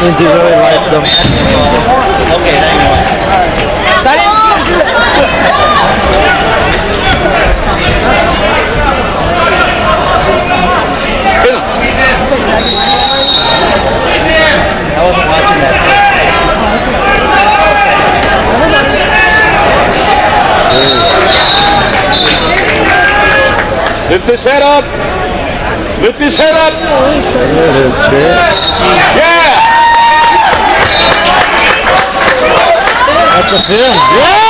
means he really likes them. Okay, hang on. I wasn't watching that. Lift his head up. Lift his head up. There it is, cheers. Yeah. That's a fin. Yeah!